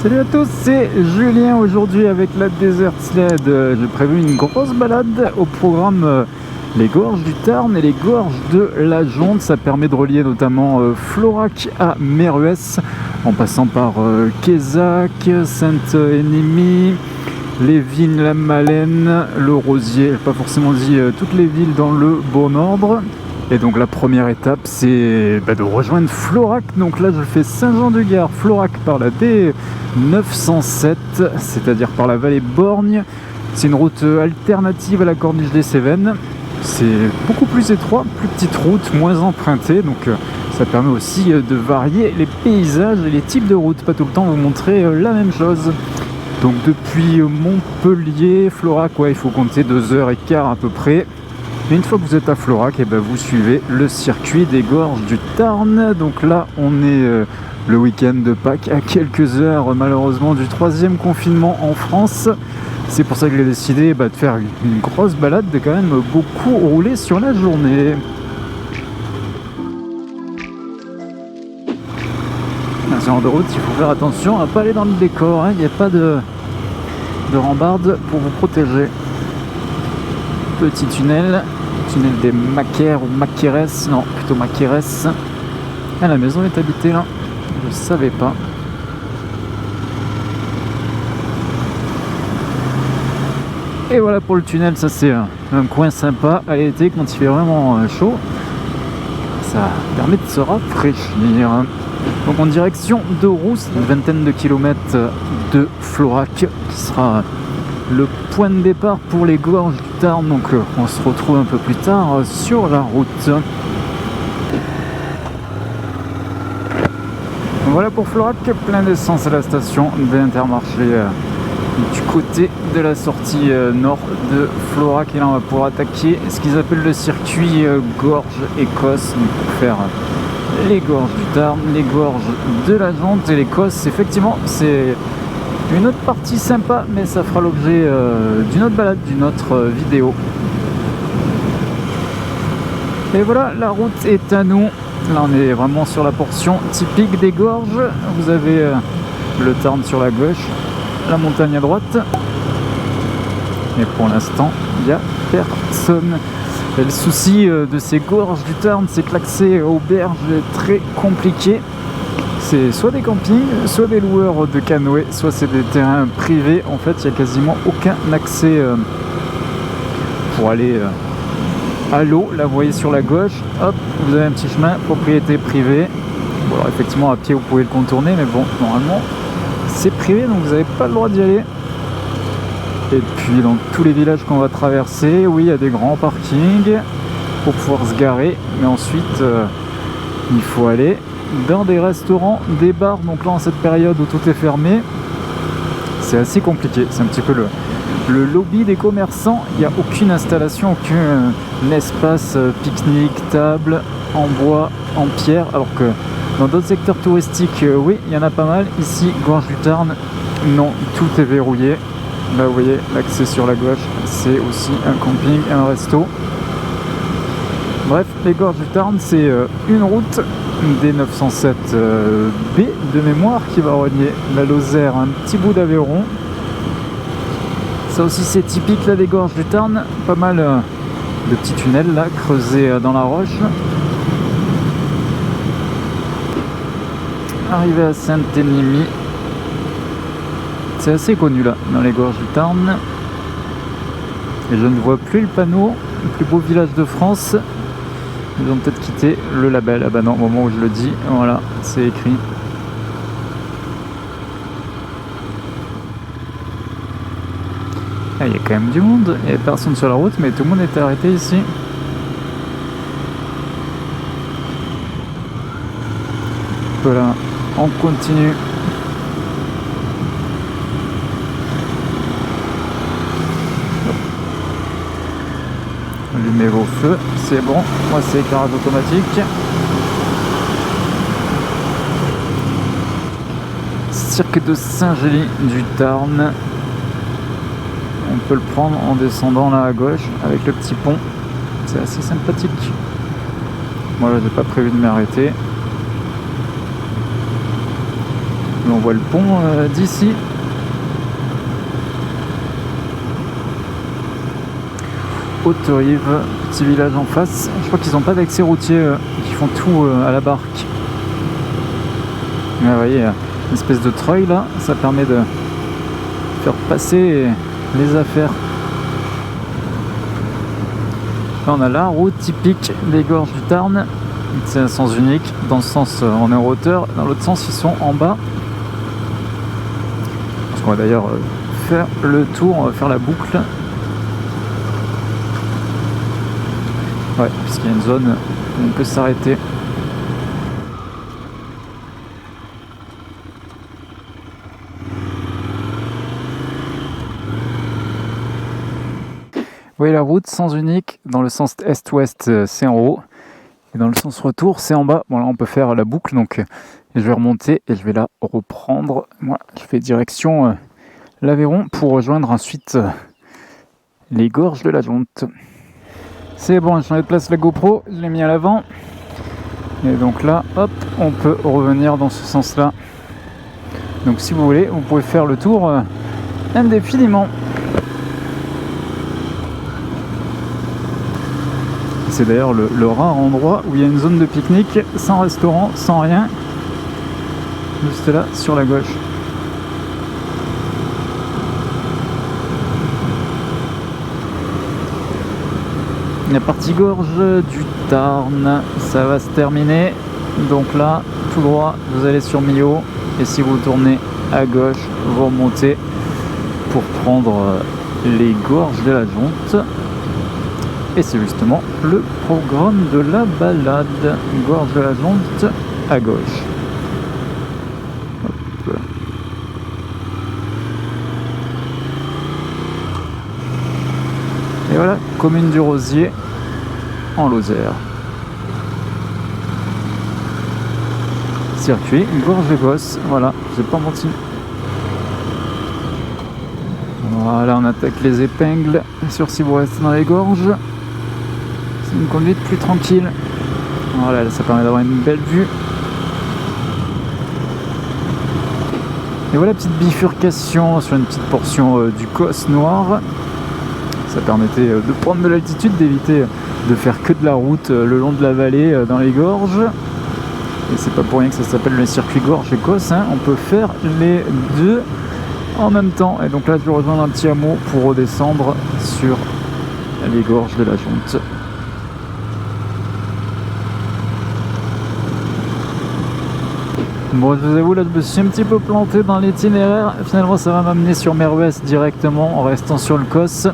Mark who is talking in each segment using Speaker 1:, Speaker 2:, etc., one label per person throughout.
Speaker 1: Salut à tous, c'est Julien. Aujourd'hui avec la Desert Sled, j'ai prévu une grosse balade au programme les gorges du Tarn et les gorges de la Jonte. Ça permet de relier notamment Florac à Meruès en passant par Quézac, Sainte-Énémie, les Vignes, la Malène, le Rosier. J'ai pas forcément dit toutes les villes dans le bon ordre. Et donc la première étape, c'est de rejoindre Florac. Donc là je fais Saint-Jean-du-Gard, Florac par la D907, c'est-à-dire par la vallée Borgne. C'est une route alternative à la corniche des Cévennes. C'est beaucoup plus étroit, plus petite route, moins empruntée. Donc ça permet aussi de varier les paysages et les types de routes. Pas tout le temps vous montrer la même chose. Donc depuis Montpellier, Florac, il faut compter 2h15 à peu près. Et une fois que vous êtes à Florac, vous suivez le circuit des gorges du Tarn. Donc là, on est le week-end de Pâques, à quelques heures malheureusement du 3e confinement en France. C'est pour ça que j'ai décidé de faire une grosse balade, de quand même beaucoup rouler sur la journée. À ce genre de route, il faut faire attention à ne pas aller dans le décor. Il n'y a pas de rambarde pour vous protéger. Petit tunnel des Macaires ou Maqueres, non plutôt Maqueres. Ah, la maison est habitée là, je savais pas. Et voilà pour le tunnel, ça c'est un coin sympa à l'été quand il fait vraiment chaud. Ça permet de se rafraîchir. Donc en direction de Rousse, une vingtaine de kilomètres de Florac qui sera le point de départ pour les gorges du Tarn. Donc on se retrouve un peu plus tard sur la route. Voilà pour Florac, plein d'essence à la station d'Intermarché du côté de la sortie nord de Florac. Et là on va pouvoir attaquer ce qu'ils appellent le circuit gorge Écosse, donc pour faire les gorges du Tarn, les gorges de la Jonte et l'Écosse. Effectivement, c'est une autre partie sympa, mais ça fera l'objet d'une autre balade, d'une autre vidéo. Et voilà, la route est à nous. Là on est vraiment sur la portion typique des gorges. Vous avez le Tarn sur la gauche, la montagne à droite. Et pour l'instant, il n'y a personne. Et le souci de ces gorges du Tarn, c'est que l'accès aux berges est très compliqué. C'est soit des campings, soit des loueurs de canoës, soit c'est des terrains privés. En fait, il n'y a quasiment aucun accès pour aller à l'eau. Là, vous voyez sur la gauche, hop, vous avez un petit chemin, propriété privée. Bon, alors effectivement, à pied, vous pouvez le contourner, mais bon, normalement, c'est privé, donc vous n'avez pas le droit d'y aller. Et puis, dans tous les villages qu'on va traverser, oui, il y a des grands parkings pour pouvoir se garer, mais ensuite, il faut aller dans des restaurants, des bars. Donc là en cette période où tout est fermé, c'est assez compliqué. C'est un petit peu le lobby des commerçants. Il n'y a aucune installation, aucun espace pique-nique, table en bois, en pierre, alors que dans d'autres secteurs touristiques, oui, il y en a pas mal. Ici, gorge du Tarn, non, tout est verrouillé. Là vous voyez l'accès sur la gauche, c'est aussi un camping, un resto. Bref, les gorges du Tarn, c'est une route D907B de mémoire qui va relier la Lozère, un petit bout d'Aveyron. Ça aussi c'est typique là des gorges du Tarn, pas mal de petits tunnels là creusés dans la roche. Arrivé à Sainte-Énémie, c'est assez connu là dans les gorges du Tarn. Et je ne vois plus le panneau, le plus beau village de France. Ils ont peut-être quitté le label. Ah bah non, au moment où je le dis, voilà, c'est écrit. Ah, il y a quand même du monde. Il n'y a personne sur la route, mais tout le monde était arrêté ici. Voilà, on continue. Allumez vos feux, c'est bon. Moi c'est éclairage automatique. Cirque de Saint-Gély du Tarn. On peut le prendre en descendant là à gauche avec le petit pont. C'est assez sympathique. Moi là j'ai pas prévu de m'arrêter. On voit le pont d'ici. Haute-Rive, petit village en face. Je crois qu'ils n'ont pas d'accès routier, ils font tout à la barque. Mais vous voyez, une espèce de treuil là, ça permet de faire passer les affaires. Là on a la route typique des gorges du Tarn. C'est un sens unique. Dans ce sens on est en hauteur, dans l'autre sens ils sont en bas. Parce qu'on va d'ailleurs faire le tour, on va faire la boucle. Ouais, puisqu'il y a une zone où on peut s'arrêter. Vous voyez la route, sens unique, dans le sens est-ouest c'est en haut, et dans le sens retour c'est en bas. Bon là on peut faire la boucle, donc je vais remonter et je vais la reprendre. Moi je fais direction l'Aveyron pour rejoindre ensuite les gorges de la Jonte. C'est bon, j'ai changé de place la GoPro, je l'ai mis à l'avant. Et donc là, hop, on peut revenir dans ce sens-là. Donc si vous voulez, vous pouvez faire le tour indéfiniment. C'est d'ailleurs le rare endroit où il y a une zone de pique-nique, sans restaurant, sans rien. Juste là, sur la gauche. La partie gorge du Tarn, ça va se terminer. Donc là, tout droit, vous allez sur Millau. Et si vous tournez à gauche, vous remontez pour prendre les gorges de la Jonte. Et c'est justement le programme de la balade. Gorge de la Jonte à gauche. Hop. Et voilà, commune du Rosier en Lozère. Circuit, gorge de Gosse, voilà, j'ai pas menti. Voilà, on attaque les épingles. Bien sûr, si vous restez dans les gorges, c'est une conduite plus tranquille. Voilà, ça permet d'avoir une belle vue. Et voilà, petite bifurcation sur une petite portion du Causse Noir. Ça permettait de prendre de l'altitude, d'éviter de faire que de la route le long de la vallée dans les gorges. Et c'est pas pour rien que ça s'appelle le circuit gorge et Causse, hein. On peut faire les deux en même temps. Et donc là je vais rejoindre un petit hameau pour redescendre sur les gorges de la Jonte. Bon, je vous avoue, là je me suis un petit peu planté dans l'itinéraire. Finalement ça va m'amener sur mer Ouest directement en restant sur le Causse.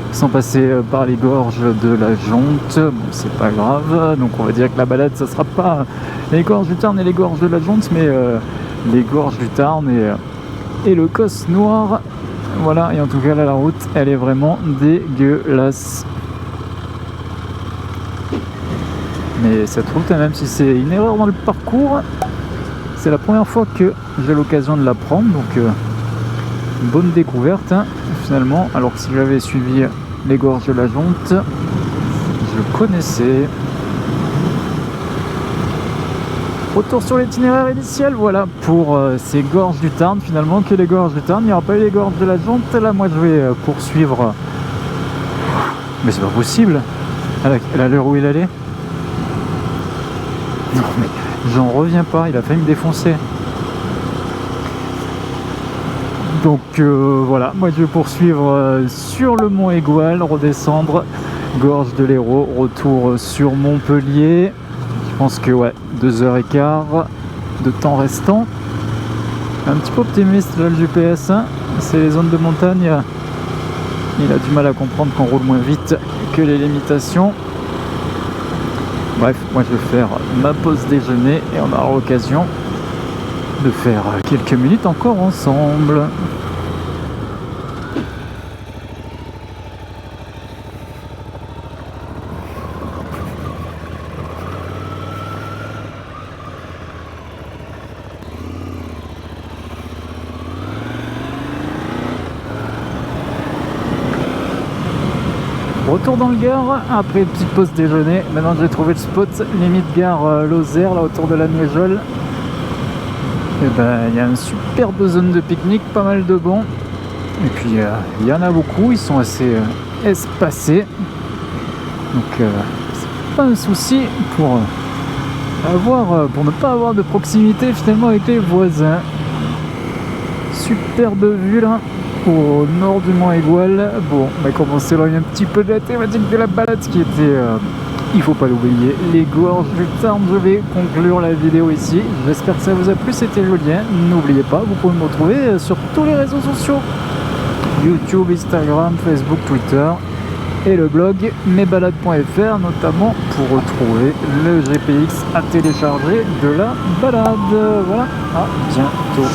Speaker 1: Ils sont passés par les gorges de la Jonte, bon c'est pas grave, donc on va dire que la balade ça sera pas les gorges du Tarn et les gorges de la Jonte, mais les gorges du Tarn et le Causse Noir. Voilà, et en tout cas là la route elle est vraiment dégueulasse. Mais cette route, même si c'est une erreur dans le parcours, c'est la première fois que j'ai l'occasion de la prendre, donc une bonne découverte hein, finalement, alors que si j'avais suivi les gorges de la Jonte, je connaissais. Retour sur l'itinéraire initial, voilà pour ces gorges du Tarn, finalement que les gorges du Tarn, il n'y aura pas eu les gorges de la Jonte. Là moi je vais poursuivre, mais c'est pas possible, à l'heure où il allait. Non mais j'en reviens pas, il a failli me défoncer. Donc voilà, moi je vais poursuivre sur le mont Aigual, redescendre, gorge de l'Hérault, retour sur Montpellier. Je pense que ouais, 2h15 de temps restant. Un petit peu optimiste là le GPS, hein. C'est les zones de montagne, il a du mal à comprendre qu'on roule moins vite que les limitations. Bref, moi je vais faire ma pause déjeuner et on aura l'occasion de faire quelques minutes encore ensemble. Retour dans le Gard, après une petite pause déjeuner. Maintenant j'ai trouvé le spot, limite gare Lozère, là autour de la Miéjole. Et ben il y a une superbe zone de pique-nique, pas mal de bancs. Et puis il y en a beaucoup, ils sont assez espacés. Donc c'est pas un souci pour ne pas avoir de proximité finalement avec les voisins. Superbe vue là, au nord du Mont Aigoual. Bon, comme on s'éloigne un petit peu de la thématique de la balade, ce qui était, il faut pas l'oublier, les gorges du Tarn. Je vais conclure la vidéo ici. J'espère que ça vous a plu, c'était Julien. N'oubliez pas, vous pouvez me retrouver sur tous les réseaux sociaux. YouTube, Instagram, Facebook, Twitter. Et le blog mesbalades.fr, notamment pour retrouver le GPX à télécharger de la balade. Voilà, à bientôt.